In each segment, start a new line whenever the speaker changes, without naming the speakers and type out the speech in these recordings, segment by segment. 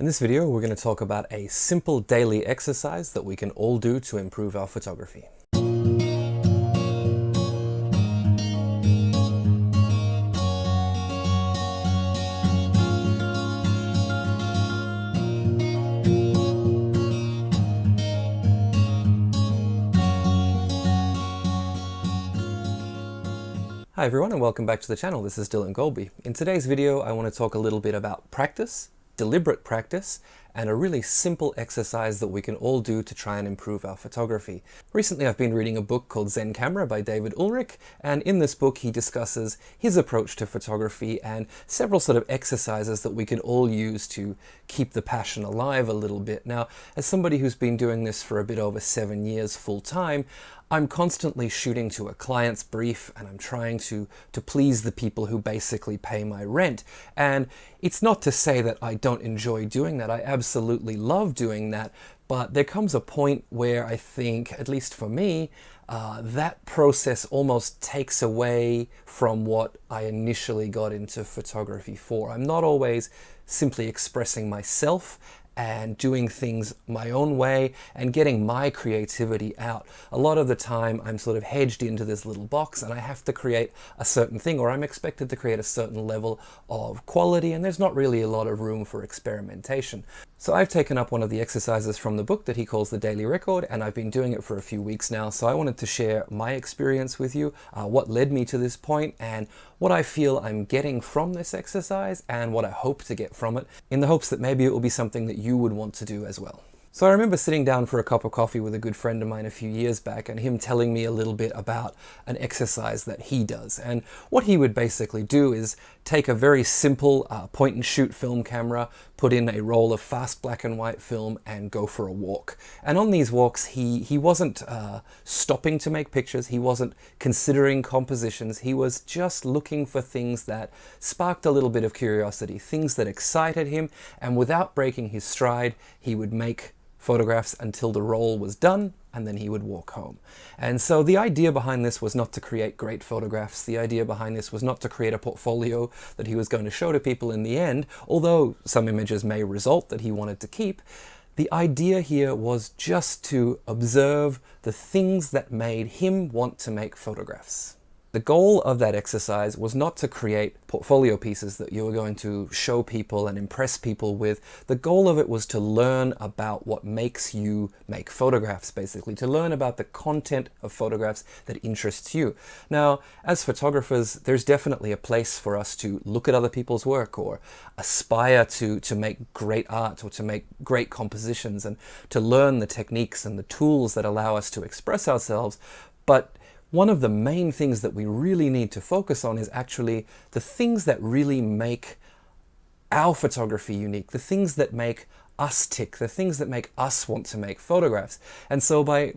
In this video, we're going to talk about a simple daily exercise that we can all do to improve our photography. Hi everyone and welcome back to the channel. This is Dylan Golby. In today's video, I want to talk a little bit about practice, deliberate practice, and a really simple exercise that we can all do to try and improve our photography. Recently I've been reading a book called Zen Camera by David Ulrich, and in this book he discusses his approach to photography and several sort of exercises that we can all use to keep the passion alive a little bit. Now, as somebody who's been doing this for a bit over 7 years full time, I'm constantly shooting to a client's brief and I'm trying to please the people who basically pay my rent. And it's not to say that I don't enjoy doing that. I absolutely love doing that. But there comes a point where I think, at least for me, that process almost takes away from what I initially got into photography for. I'm not always simply expressing myself and doing things my own way and getting my creativity out. A lot of the time I'm sort of hedged into this little box and I have to create a certain thing, or I'm expected to create a certain level of quality, and there's not really a lot of room for experimentation. So I've taken up one of the exercises from the book that he calls the daily record, and I've been doing it for a few weeks now. So I wanted to share my experience with you, what led me to this point, and what I feel I'm getting from this exercise, and what I hope to get from it, in the hopes that maybe it will be something that you would want to do as well. So I remember sitting down for a cup of coffee with a good friend of mine a few years back and him telling me a little bit about an exercise that he does. And what he would basically do is take a very simple point and shoot film camera, put in a roll of fast black and white film and go for a walk. And on these walks he wasn't stopping to make pictures, he wasn't considering compositions, he was just looking for things that sparked a little bit of curiosity, things that excited him, and without breaking his stride he would make photographs until the roll was done, and then he would walk home. And so the idea behind this was not to create great photographs. The idea behind this was not to create a portfolio that he was going to show to people in the end, although some images may result that he wanted to keep. The idea here was just to observe the things that made him want to make photographs. The goal of that exercise was not to create portfolio pieces that you were going to show people and impress people with. The goal of it was to learn about what makes you make photographs, basically, to learn about the content of photographs that interests you. Now, as photographers, there's definitely a place for us to look at other people's work or aspire to make great art or to make great compositions and to learn the techniques and the tools that allow us to express ourselves. But one of the main things that we really need to focus on is actually the things that really make our photography unique, the things that make us tick, the things that make us want to make photographs. And so by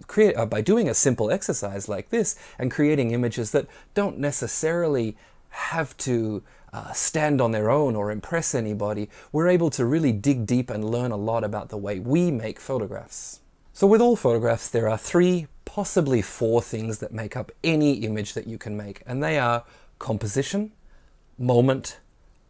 doing a simple exercise like this and creating images that don't necessarily have to stand on their own or impress anybody, we're able to really dig deep and learn a lot about the way we make photographs. So with all photographs, there are 3, possibly 4 things that make up any image that you can make, and they are composition, moment,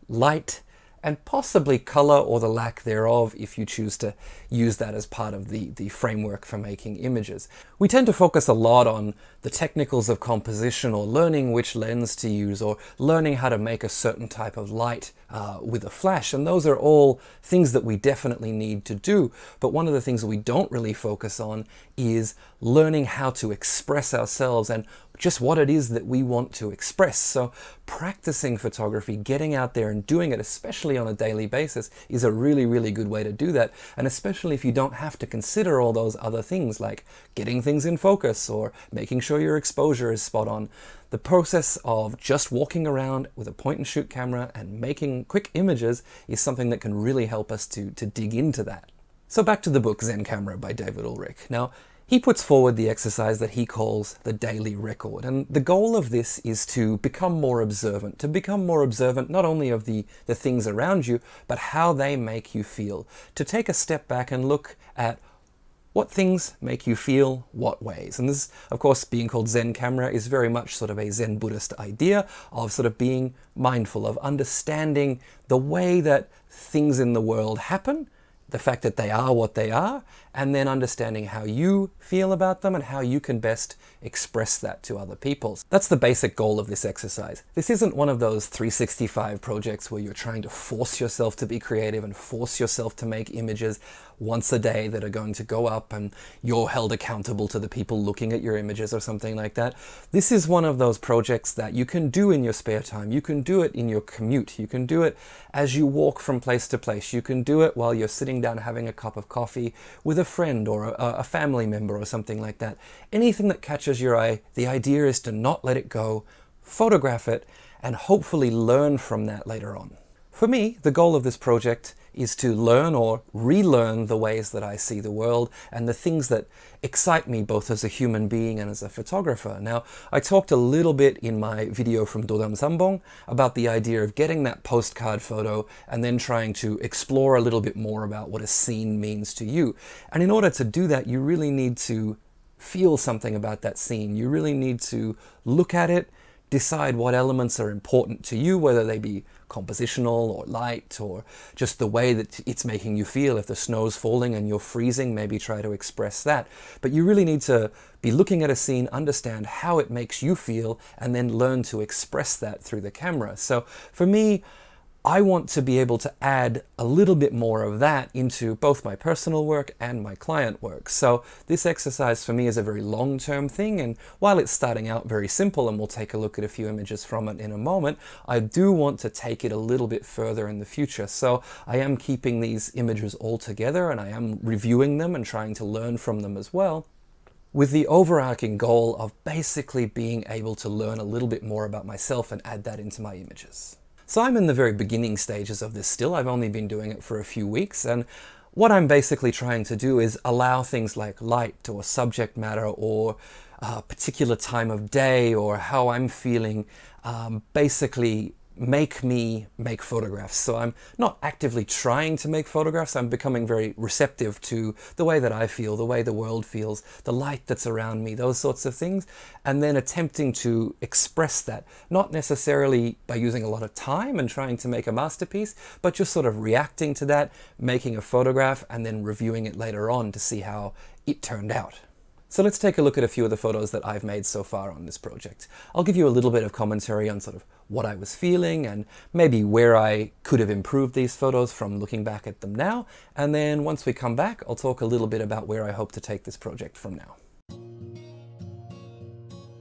light, and possibly color or the lack thereof if you choose to use that as part of the framework for making images. We tend to focus a lot on the technicals of composition or learning which lens to use or learning how to make a certain type of light with a flash, and those are all things that we definitely need to do. But one of the things that we don't really focus on is learning how to express ourselves and just what it is that we want to express. So practicing photography, getting out there and doing it, especially on a daily basis, is a really, really good way to do that. And especially if you don't have to consider all those other things like getting things in focus or making sure your exposure is spot on. The process of just walking around with a point and shoot camera and making quick images is something that can really help us to dig into that. So back to the book Zen Camera by David Ulrich. Now, he puts forward the exercise that he calls the daily record. And the goal of this is to become more observant, not only of the things around you, but how they make you feel. To take a step back and look at what things make you feel what ways. And this, of course, being called Zen Camera is very much sort of a Zen Buddhist idea of sort of being mindful, of understanding the way that things in the world happen the fact that they are what they are, and then understanding how you feel about them and how you can best express that to other people. That's the basic goal of this exercise. This isn't one of those 365 projects where you're trying to force yourself to be creative and force yourself to make images once a day that are going to go up and you're held accountable to the people looking at your images or something like that. This is one of those projects that you can do in your spare time. You can do it in your commute. You can do it as you walk from place to place. You can do it while you're sitting down having a cup of coffee with a friend or a family member or something like that. Anything that catches your eye, the idea is to not let it go, photograph it, and hopefully learn from that later on. For me, the goal of this project is to learn or relearn the ways that I see the world and the things that excite me both as a human being and as a photographer. Now, I talked a little bit in my video from Dodam Sambong about the idea of getting that postcard photo and then trying to explore a little bit more about what a scene means to you. And in order to do that, you really need to feel something about that scene. You really need to look at it, decide what elements are important to you, whether they be compositional or light or just the way that it's making you feel. If the snow's falling and you're freezing, maybe try to express that. But you really need to be looking at a scene, understand how it makes you feel, and then learn to express that through the camera. So for me, I want to be able to add a little bit more of that into both my personal work and my client work. So this exercise for me is a very long-term thing, and while it's starting out very simple, and we'll take a look at a few images from it in a moment, I do want to take it a little bit further in the future. So I am keeping these images all together, and I am reviewing them and trying to learn from them as well, with the overarching goal of basically being able to learn a little bit more about myself and add that into my images. So I'm in the very beginning stages of this still. I've only been doing it for a few weeks, and what I'm basically trying to do is allow things like light or subject matter or a particular time of day or how I'm feeling basically make me make photographs. So I'm not actively trying to make photographs. I'm becoming very receptive to the way that I feel, the way the world feels, the light that's around me, those sorts of things, and then attempting to express that, not necessarily by using a lot of time and trying to make a masterpiece, but just sort of reacting to that, making a photograph, and then reviewing it later on to see how it turned out. So let's take a look at a few of the photos that I've made so far on this project. I'll give you a little bit of commentary on sort of what I was feeling and maybe where I could have improved these photos from looking back at them now. And then once we come back, I'll talk a little bit about where I hope to take this project from now.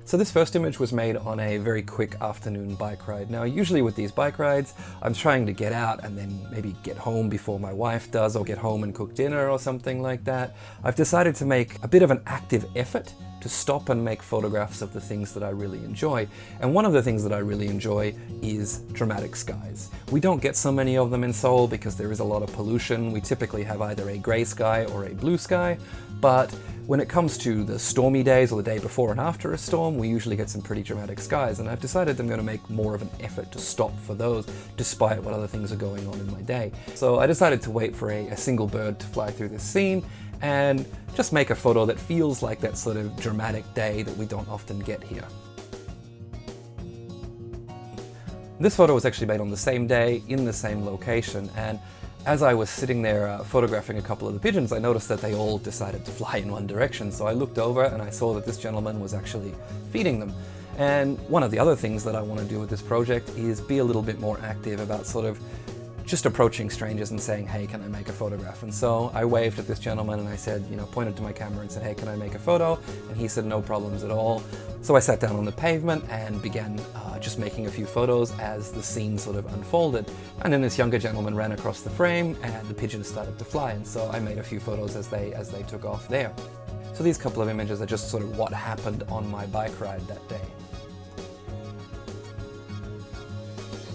So this first image was made on a very quick afternoon bike ride. Now, usually with these bike rides, I'm trying to get out and then maybe get home before my wife does, or get home and cook dinner or something like that. I've decided to make a bit of an active effort to stop and make photographs of the things that I really enjoy. And one of the things that I really enjoy is dramatic skies. We don't get so many of them in Seoul because there is a lot of pollution. We typically have either a gray sky or a blue sky, but when it comes to the stormy days or the day before and after a storm, we usually get some pretty dramatic skies, and I've decided I'm going to make more of an effort to stop for those despite what other things are going on in my day. So I decided to wait for a single bird to fly through this scene and just make a photo that feels like that sort of dramatic day that we don't often get here. This photo was actually made on the same day in the same location, and as I was sitting there photographing a couple of the pigeons, I noticed that they all decided to fly in one direction. So I looked over and I saw that this gentleman was actually feeding them. And one of the other things that I want to do with this project is be a little bit more active about sort of just approaching strangers and saying, hey, can I make a photograph? And so I waved at this gentleman and I said, pointed to my camera and said, hey, can I make a photo? And he said, no problems at all. So I sat down on the pavement and began just making a few photos as the scene sort of unfolded. And then this younger gentleman ran across the frame and the pigeons started to fly. And so I made a few photos as they took off there. So these couple of images are just sort of what happened on my bike ride that day.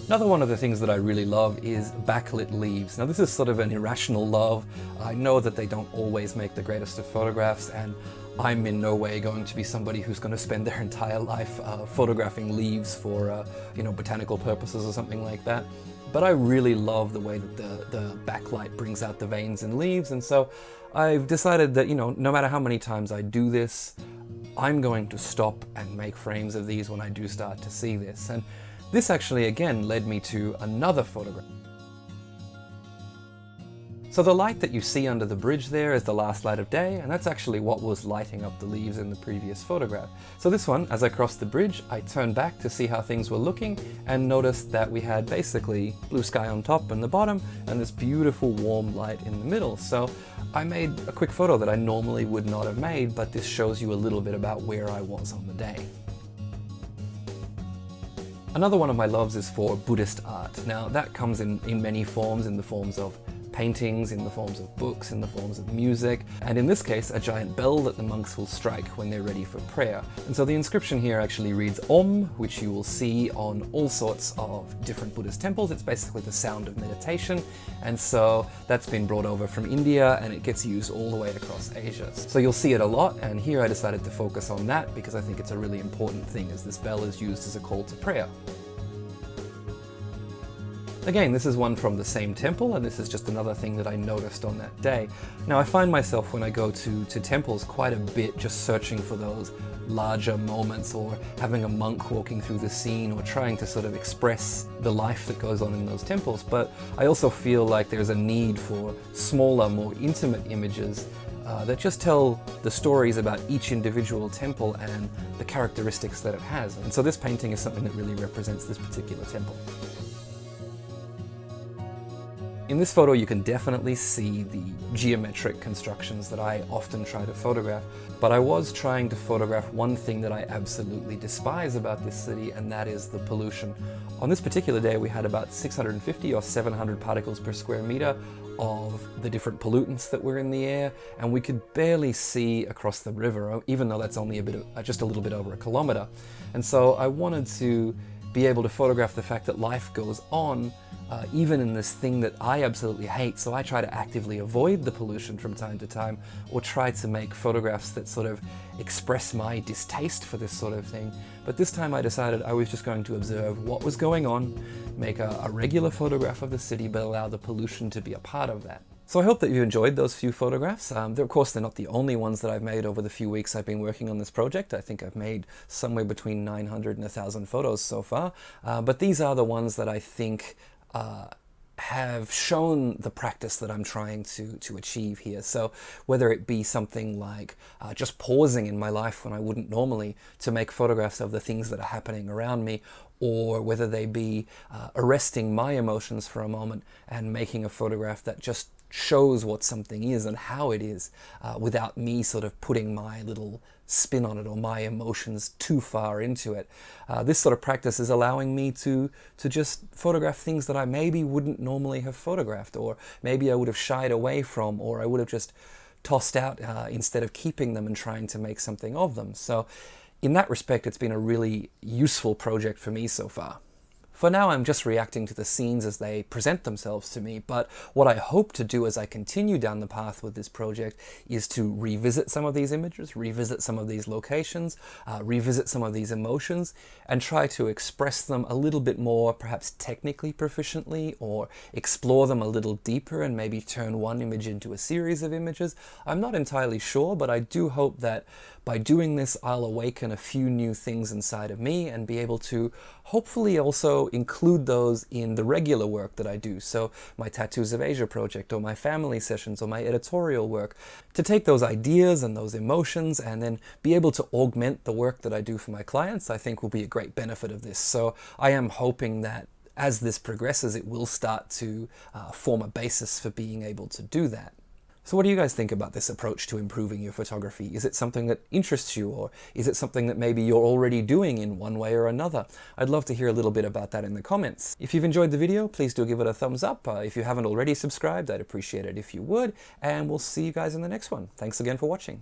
Another one of the things that I really love is backlit leaves. Now this is sort of an irrational love. I know that they don't always make the greatest of photographs, and I'm in no way going to be somebody who's going to spend their entire life photographing leaves for botanical purposes or something like that. But I really love the way that the backlight brings out the veins in leaves, and so I've decided that no matter how many times I do this, I'm going to stop and make frames of these when I do start to see this. And this actually again led me to another photograph. So So the light that you see under the bridge there is the last light of day, and that's actually what was lighting up the leaves in the previous photograph. So this one, as I crossed the bridge, I turned back to see how things were looking and noticed that we had basically blue sky on top and the bottom and this beautiful warm light in the middle. So I made a quick photo that I normally would not have made, but this shows you a little bit about where I was on the day. Another one of my loves is for Buddhist art. Now that comes in many forms, in the forms of paintings, in the forms of books, in the forms of music, and in this case a giant bell that the monks will strike when they're ready for prayer. And so the inscription here actually reads Om, which you will see on all sorts of different Buddhist temples. It's basically the sound of meditation, and so that's been brought over from India and it gets used all the way across Asia. So you'll see it a lot, and here I decided to focus on that because I think it's a really important thing, as this bell is used as a call to prayer. Again, this is one from the same temple, and this is just another thing that I noticed on that day. Now I find myself when I go to temples quite a bit just searching for those larger moments, or having a monk walking through the scene, or trying to sort of express the life that goes on in those temples. But I also feel like there's a need for smaller, more intimate images that just tell the stories about each individual temple and the characteristics that it has. And so this painting is something that really represents this particular temple. In this photo you can definitely see the geometric constructions that I often try to photograph, but I was trying to photograph one thing that I absolutely despise about this city, and that is the pollution. On this particular day we had about 650 or 700 particles per square meter of the different pollutants that were in the air, and we could barely see across the river, even though that's only just a little bit over a kilometer. And so I wanted to be able to photograph the fact that life goes on even in this thing that I absolutely hate. So I try to actively avoid the pollution from time to time, or try to make photographs that sort of express my distaste for this sort of thing. But this time I decided I was just going to observe what was going on, make a regular photograph of the city, but allow the pollution to be a part of that. So I hope that you enjoyed those few photographs. Of course, they're not the only ones that I've made over the few weeks I've been working on this project. I think I've made somewhere between 900 and 1,000 photos so far. But these are the ones that I think have shown the practice that I'm trying to achieve here. So whether it be something like just pausing in my life when I wouldn't normally to make photographs of the things that are happening around me, or whether they be arresting my emotions for a moment and making a photograph that just shows what something is and how it is, without me sort of putting my little spin on it or my emotions too far into it. This sort of practice is allowing me to just photograph things that I maybe wouldn't normally have photographed, or maybe I would have shied away from, or I would have just tossed out instead of keeping them and trying to make something of them. So in that respect, it's been a really useful project for me so far. For now, I'm just reacting to the scenes as they present themselves to me, but what I hope to do as I continue down the path with this project is to revisit some of these images, revisit some of these locations, revisit some of these emotions, and try to express them a little bit more, perhaps technically proficiently, or explore them a little deeper and maybe turn one image into a series of images. I'm not entirely sure, but I do hope that by doing this, I'll awaken a few new things inside of me and be able to hopefully also include those in the regular work that I do. So my Tattoos of Asia project, or my family sessions, or my editorial work, to take those ideas and those emotions and then be able to augment the work that I do for my clients, I think will be a great benefit of this. So I am hoping that as this progresses, it will start to form a basis for being able to do that. So what do you guys think about this approach to improving your photography? Is it something that interests you, or is it something that maybe you're already doing in one way or another? I'd love to hear a little bit about that in the comments. If you've enjoyed the video, please do give it a thumbs up. If you haven't already subscribed, I'd appreciate it if you would, and we'll see you guys in the next one. Thanks again for watching.